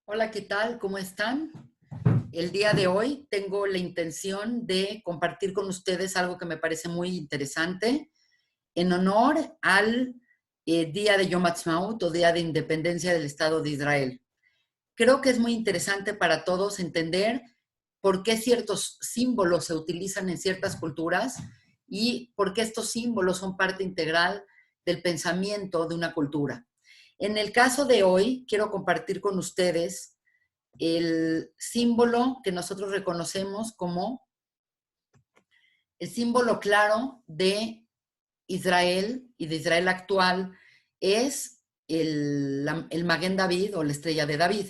Hola, ¿qué tal? ¿Cómo están? El día de hoy tengo la intención de compartir con ustedes algo que me parece muy interesante en honor al Día de Yom Ha'atzmaut o Día de Independencia del Estado de Israel. Creo que es muy interesante para todos entender por qué ciertos símbolos se utilizan en ciertas culturas y por qué estos símbolos son parte integral del pensamiento de una cultura. En el caso de hoy, quiero compartir con ustedes el símbolo que nosotros reconocemos como el símbolo claro de Israel y de Israel actual es el Maguen David o la estrella de David.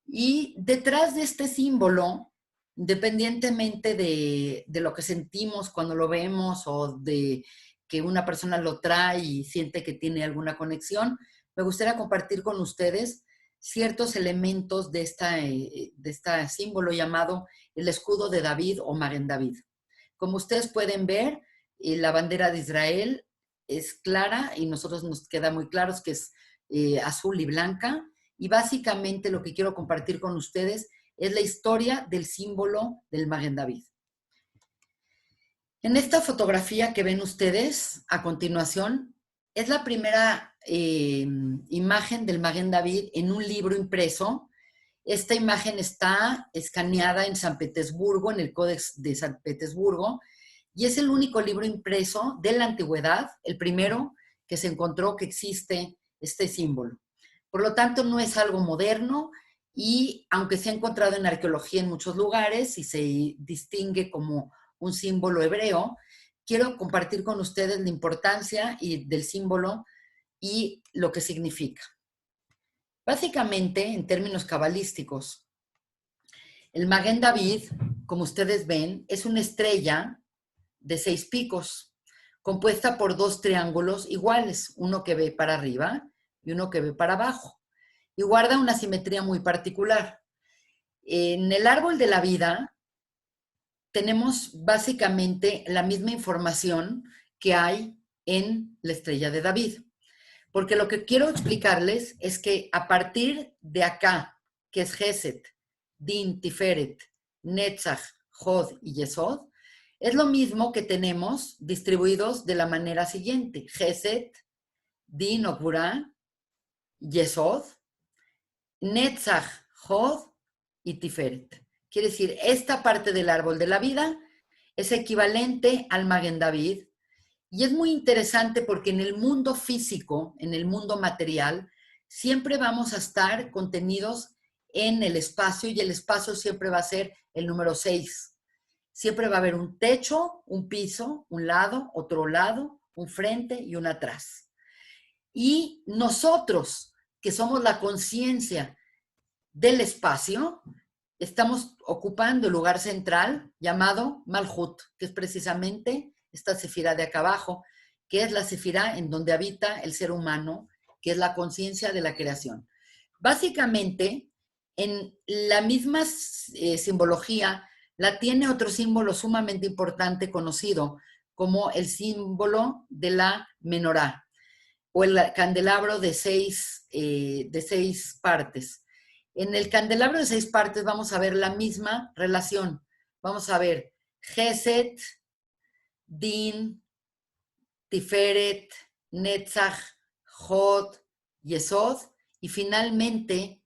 Y detrás de este símbolo, independientemente de lo que sentimos cuando lo vemos o de que una persona lo trae y siente que tiene alguna conexión, me gustaría compartir con ustedes ciertos elementos de este símbolo llamado el escudo de David o Maguen David. Como ustedes pueden ver, la bandera de Israel es clara y nosotros nos queda muy claro que es azul y blanca. Y básicamente lo que quiero compartir con ustedes es la historia del símbolo del Maguen David. En esta fotografía que ven ustedes a continuación, es la primera imagen del Maguen David en un libro impreso. Esta imagen está escaneada en San Petersburgo, en el Códex de San Petersburgo, y es el único libro impreso de la antigüedad, el primero que se encontró que existe este símbolo. Por lo tanto, no es algo moderno y aunque se ha encontrado en arqueología en muchos lugares y se distingue como un símbolo hebreo, quiero compartir con ustedes la importancia del símbolo y lo que significa. Básicamente, en términos cabalísticos, el Maguen David, como ustedes ven, es una estrella de 6 picos, compuesta por 2 triángulos iguales, uno que ve para arriba y uno que ve para abajo, y guarda una simetría muy particular. En el árbol de la vida tenemos básicamente la misma información que hay en la estrella de David, porque lo que quiero explicarles es que a partir de acá, que es Geset, Din, Tiferet, Netzach, Jod y Yesod, es lo mismo que tenemos distribuidos de la manera siguiente: Geset, Din o Gvurá, Yesod, Netzach, Jod y Tiferet. Quiere decir, esta parte del árbol de la vida es equivalente al Maguen David. Y es muy interesante porque en el mundo físico, en el mundo material, siempre vamos a estar contenidos en el espacio y el espacio siempre va a ser el número 6. Siempre va a haber un techo, un piso, un lado, otro lado, un frente y un atrás. Y nosotros, que somos la conciencia del espacio, estamos ocupando el lugar central llamado Malhut, que es precisamente esta sefirá de acá abajo, que es la sefirá en donde habita el ser humano, que es la conciencia de la creación. Básicamente, en la misma simbología, la tiene otro símbolo sumamente importante conocido como el símbolo de la menorá o el candelabro de seis partes. En el candelabro de 6 partes vamos a ver la misma relación. Vamos a ver Geset, Din, Tiferet, Netzach, Jod, Yesod, y finalmente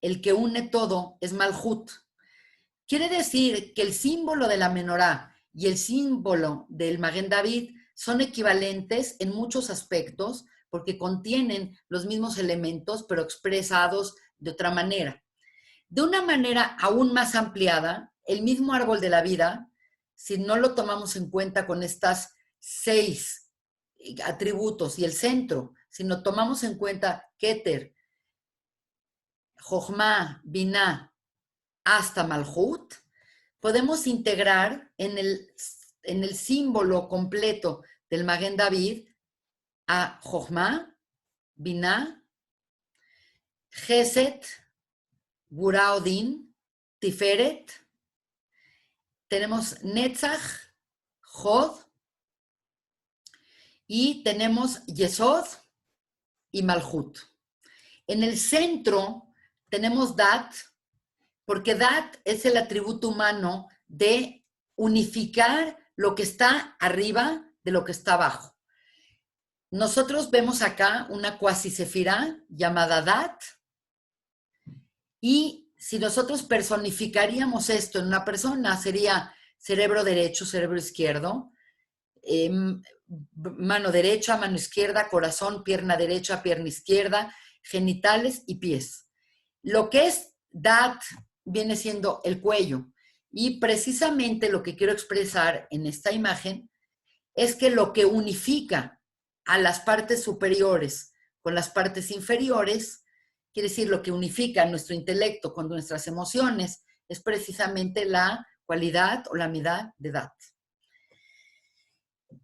el que une todo es Malhut. Quiere decir que el símbolo de la menorá y el símbolo del Maguen David son equivalentes en muchos aspectos porque contienen los mismos elementos pero expresados de otra manera. De una manera aún más ampliada, el mismo árbol de la vida, si no lo tomamos en cuenta con estas 6 atributos y el centro, si no tomamos en cuenta Keter, Jochma, Binah, hasta Malhut, podemos integrar en el símbolo completo del Maguen David a Jochma, Binah, Geset, Guraodin, Tiferet, tenemos Netzach, Jod y tenemos Yesod y Malhut. En el centro tenemos Dat, porque Dat es el atributo humano de unificar lo que está arriba de lo que está abajo. Nosotros vemos acá una cuasisefirá llamada Dat, y si nosotros personificaríamos esto en una persona, sería cerebro derecho, cerebro izquierdo, mano derecha, mano izquierda, corazón, pierna derecha, pierna izquierda, genitales y pies. Lo que es Dat viene siendo el cuello. Y precisamente lo que quiero expresar en esta imagen es que lo que unifica a las partes superiores con las partes inferiores, quiere decir lo que unifica nuestro intelecto con nuestras emociones, es precisamente la cualidad o la midá de Dat.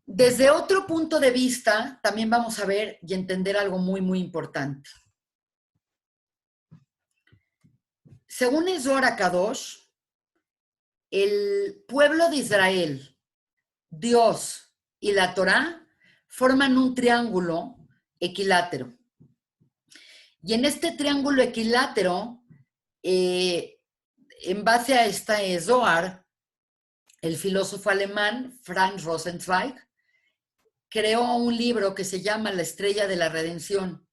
Desde otro punto de vista, también vamos a ver y entender algo muy, muy importante. Según el Zohar HaKadosh, el pueblo de Israel, Dios y la Torá forman un triángulo equilátero. Y en este triángulo equilátero, en base a esta Zohar, el filósofo alemán Franz Rosenzweig creó un libro que se llama La Estrella de la Redención,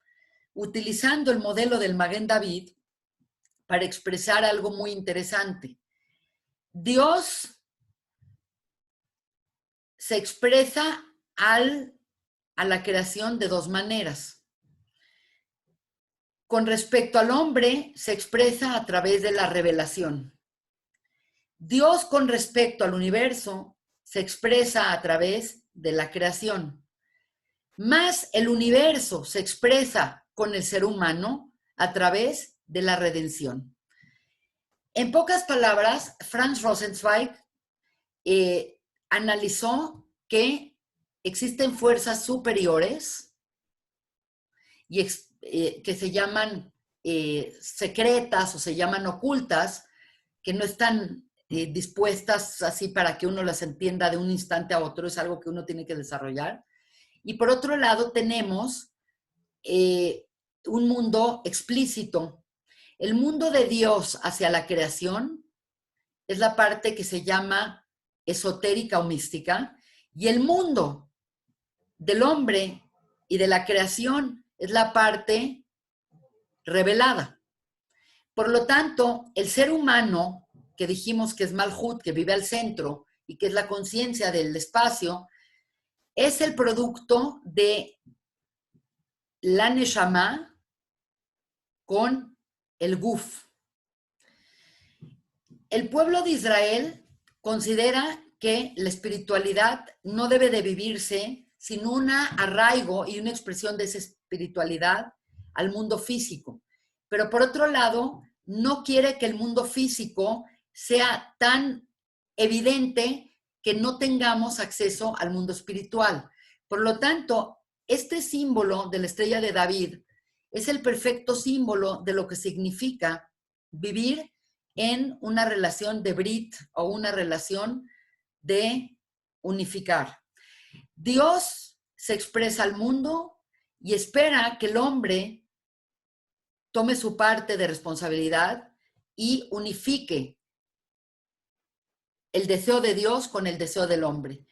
utilizando el modelo del Maguen David para expresar algo muy interesante. Dios se expresa a la creación de dos maneras. Con respecto al hombre, se expresa a través de la revelación. Dios, con respecto al universo, se expresa a través de la creación. Más el universo se expresa con el ser humano a través de la redención. En pocas palabras, Franz Rosenzweig analizó que existen fuerzas superiores y que se llaman secretas o se llaman ocultas, que no están dispuestas así para que uno las entienda de un instante a otro, es algo que uno tiene que desarrollar. Y por otro lado tenemos un mundo explícito. El mundo de Dios hacia la creación es la parte que se llama esotérica o mística, y el mundo del hombre y de la creación es la parte revelada. Por lo tanto, el ser humano, que dijimos que es Malhut, que vive al centro y que es la conciencia del espacio, es el producto de la Neshama con el Guf. El pueblo de Israel considera que la espiritualidad no debe de vivirse sin un arraigo y una expresión de esa espiritualidad al mundo físico. Pero por otro lado, no quiere que el mundo físico sea tan evidente que no tengamos acceso al mundo espiritual. Por lo tanto, este símbolo de la estrella de David es el perfecto símbolo de lo que significa vivir en una relación de Brit o una relación de unificar. Dios se expresa al mundo y espera que el hombre tome su parte de responsabilidad y unifique el deseo de Dios con el deseo del hombre.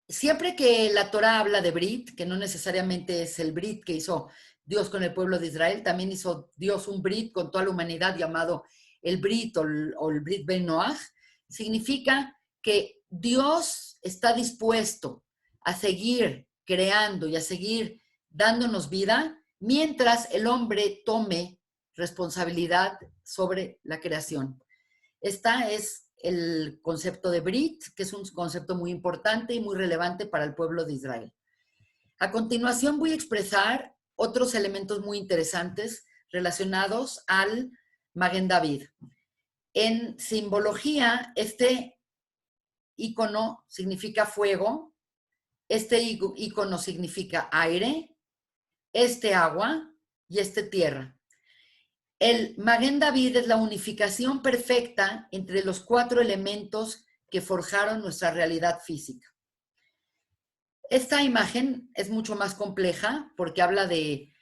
Siempre que la Torah habla de Brit, que no necesariamente es el Brit que hizo Dios con el pueblo de Israel, también hizo Dios un Brit con toda la humanidad llamado el Brit o el Brit Ben Noach, significa que Dios está dispuesto a seguir creando y a seguir dándonos vida mientras el hombre tome responsabilidad sobre la creación. Esta es el concepto de Brit, que es un concepto muy importante y muy relevante para el pueblo de Israel. A continuación voy a expresar otros elementos muy interesantes relacionados al Maguen David. En simbología, este icono significa fuego, este icono significa aire, este agua y este tierra. El Maguen David es la unificación perfecta entre los 4 elementos que forjaron nuestra realidad física. Esta imagen es mucho más compleja porque habla de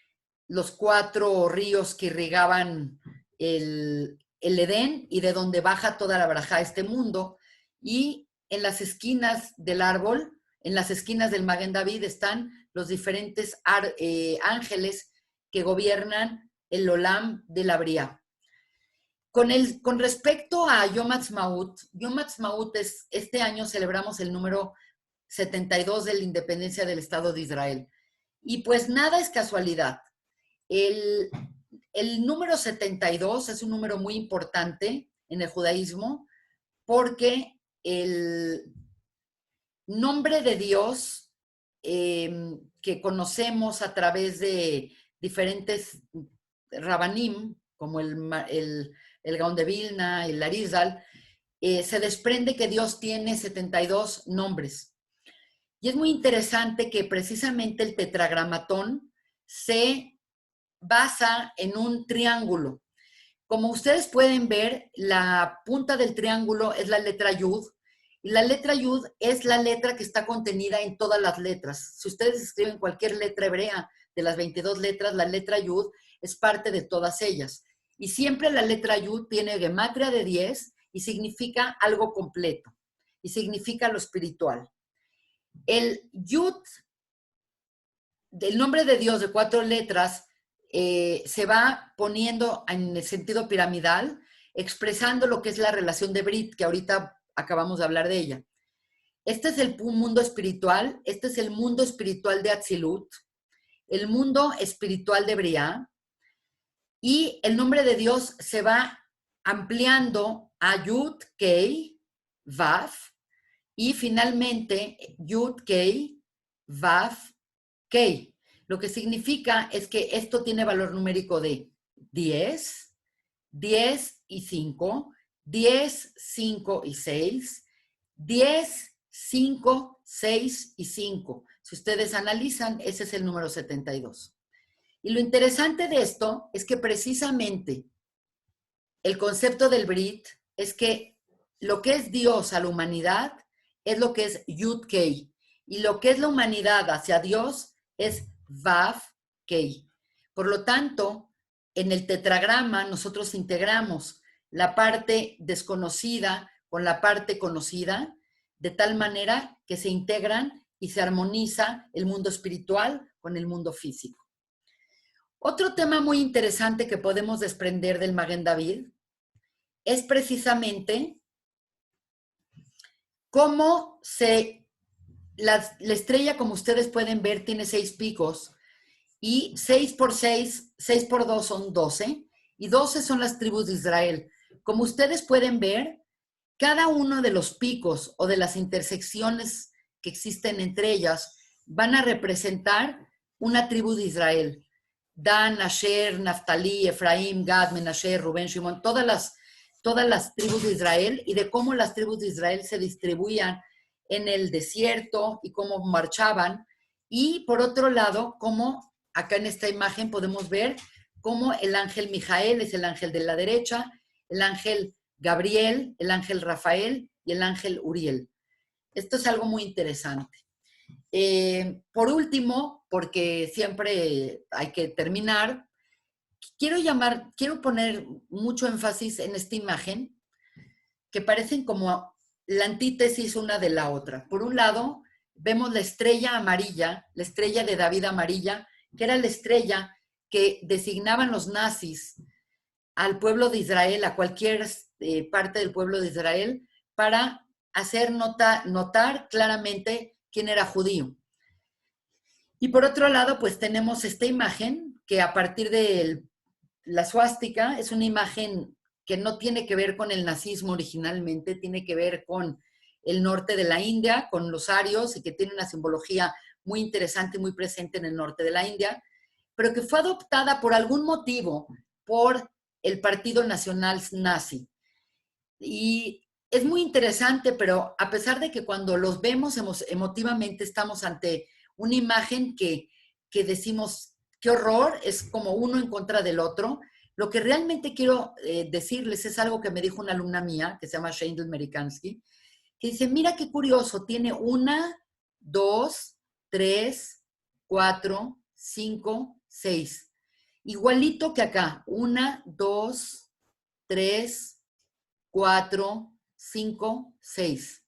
los 4 ríos que irrigaban el Edén y de donde baja toda la barajá a este mundo. Y en las esquinas del árbol, en las esquinas del Maguen David, están los diferentes ángeles que gobiernan el Olam de la Briá. Con respecto a Yom Ha'atzmaut es, este año celebramos el número 72 de la independencia del Estado de Israel. Y pues nada es casualidad. El número 72 es un número muy importante en el judaísmo porque el nombre de Dios que conocemos a través de diferentes rabanim, como el Gaón de Vilna, el Arizal, se desprende que Dios tiene 72 nombres. Y es muy interesante que precisamente el tetragramatón se basa en un triángulo. Como ustedes pueden ver, la punta del triángulo es la letra Yud, y la letra Yud es la letra que está contenida en todas las letras. Si ustedes escriben cualquier letra hebrea de las 22 letras, la letra Yud es parte de todas ellas. Y siempre la letra Yud tiene gematria de 10 y significa algo completo, y significa lo espiritual. El Yud, del nombre de Dios de 4 letras, se va poniendo en el sentido piramidal, expresando lo que es la relación de Brit, que ahorita acabamos de hablar de ella. Este es el mundo espiritual, este es el mundo espiritual de Atzilut, el mundo espiritual de Briá, y el nombre de Dios se va ampliando a Yud, Kei, Vav, y finalmente Yud, Kei, Vav, Kei. Lo que significa es que esto tiene valor numérico de 10, 10 y 5, 10, 5 y 6, 10, 5, 6 y 5. Si ustedes analizan, ese es el número 72. Y lo interesante de esto es que precisamente el concepto del Brit es que lo que es Dios a la humanidad es lo que es Yud Kei, y lo que es la humanidad hacia Dios es Vav Kei. Por lo tanto, en el tetragrama nosotros integramos la parte desconocida con la parte conocida, de tal manera que se integran y se armoniza el mundo espiritual con el mundo físico. Otro tema muy interesante que podemos desprender del Maguen David es precisamente cómo la estrella, como ustedes pueden ver, tiene 6 picos, y 6 por 6, 6 por 2 son 12, y 12 son las tribus de Israel. Como ustedes pueden ver, cada uno de los picos o de las intersecciones que existen entre ellas van a representar una tribu de Israel. Dan, Asher, Naftalí, Efraín, Gad, Menashe, Rubén, Shimón, todas las tribus de Israel, y de cómo las tribus de Israel se distribuían en el desierto y cómo marchaban. Y por otro lado, cómo acá en esta imagen podemos ver cómo el ángel Mijael es el ángel de la derecha, el ángel Gabriel, el ángel Rafael y el ángel Uriel. Esto es algo muy interesante. Por último, porque siempre hay que terminar, quiero poner mucho énfasis en esta imagen, que parecen como la antítesis una de la otra. Por un lado, vemos la estrella amarilla, la estrella de David amarilla, que era la estrella que designaban los nazis al pueblo de Israel, a cualquier parte del pueblo de Israel, para hacer notar claramente quién era judío. Y por otro lado, pues tenemos esta imagen que a partir de la suástica es una imagen que no tiene que ver con el nazismo originalmente, tiene que ver con el norte de la India, con los arios, y que tiene una simbología muy interesante y muy presente en el norte de la India, pero que fue adoptada por algún motivo por el Partido Nacional Nazi. Y es muy interesante, pero a pesar de que cuando los vemos emotivamente estamos ante una imagen que decimos, qué horror, es como uno en contra del otro. Lo que realmente quiero decirles es algo que me dijo una alumna mía, que se llama Sheindl Merikansky, que dice, mira qué curioso, tiene 1, 2, 3, 4, 5, 6. Igualito que acá, 1, 2, 3, 4, 5, 6.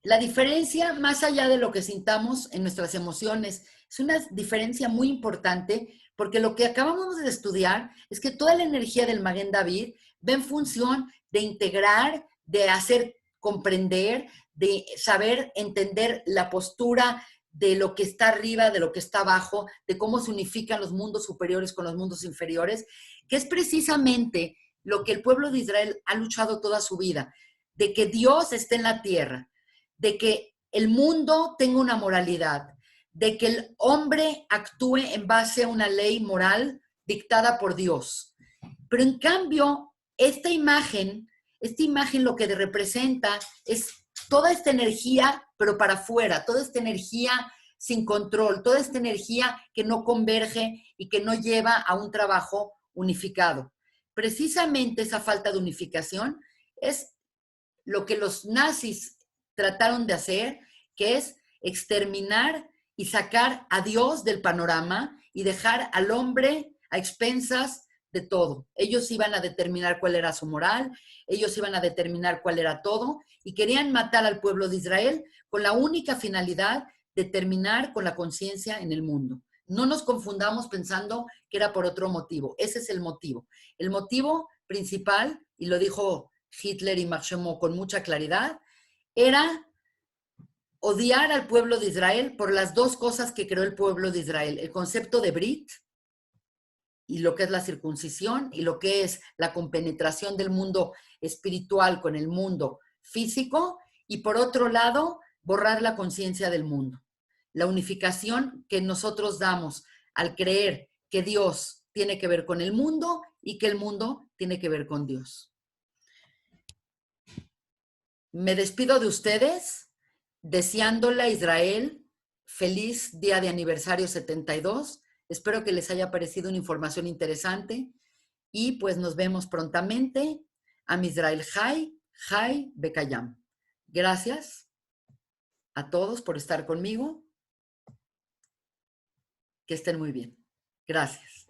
La diferencia, más allá de lo que sintamos en nuestras emociones, es una diferencia muy importante porque lo que acabamos de estudiar es que toda la energía del Maguen David va en función de integrar, de hacer comprender, de saber entender la postura de lo que está arriba, de lo que está abajo, de cómo se unifican los mundos superiores con los mundos inferiores, que es precisamente lo que el pueblo de Israel ha luchado toda su vida, de que Dios esté en la tierra, de que el mundo tenga una moralidad, de que el hombre actúe en base a una ley moral dictada por Dios. Pero en cambio, esta imagen lo que representa es toda esta energía, pero para afuera, toda esta energía sin control, toda esta energía que no converge y que no lleva a un trabajo unificado. Precisamente esa falta de unificación es lo que los nazis trataron de hacer, que es exterminar y sacar a Dios del panorama y dejar al hombre a expensas de todo. Ellos iban a determinar cuál era su moral, ellos iban a determinar cuál era todo y querían matar al pueblo de Israel con la única finalidad de terminar con la conciencia en el mundo. No nos confundamos pensando que era por otro motivo. Ese es el motivo. El motivo principal, y lo dijo Hitler y Marchemont con mucha claridad, era odiar al pueblo de Israel por las dos cosas que creó el pueblo de Israel, el concepto de Brit y lo que es la circuncisión y lo que es la compenetración del mundo espiritual con el mundo físico, y por otro lado, borrar la conciencia del mundo. La unificación que nosotros damos al creer que Dios tiene que ver con el mundo y que el mundo tiene que ver con Dios. Me despido de ustedes deseándole a Israel feliz día de aniversario 72. Espero que les haya parecido una información interesante y pues nos vemos prontamente. Am Israel Jai, Jai Bekayam. Gracias a todos por estar conmigo. Que estén muy bien. Gracias.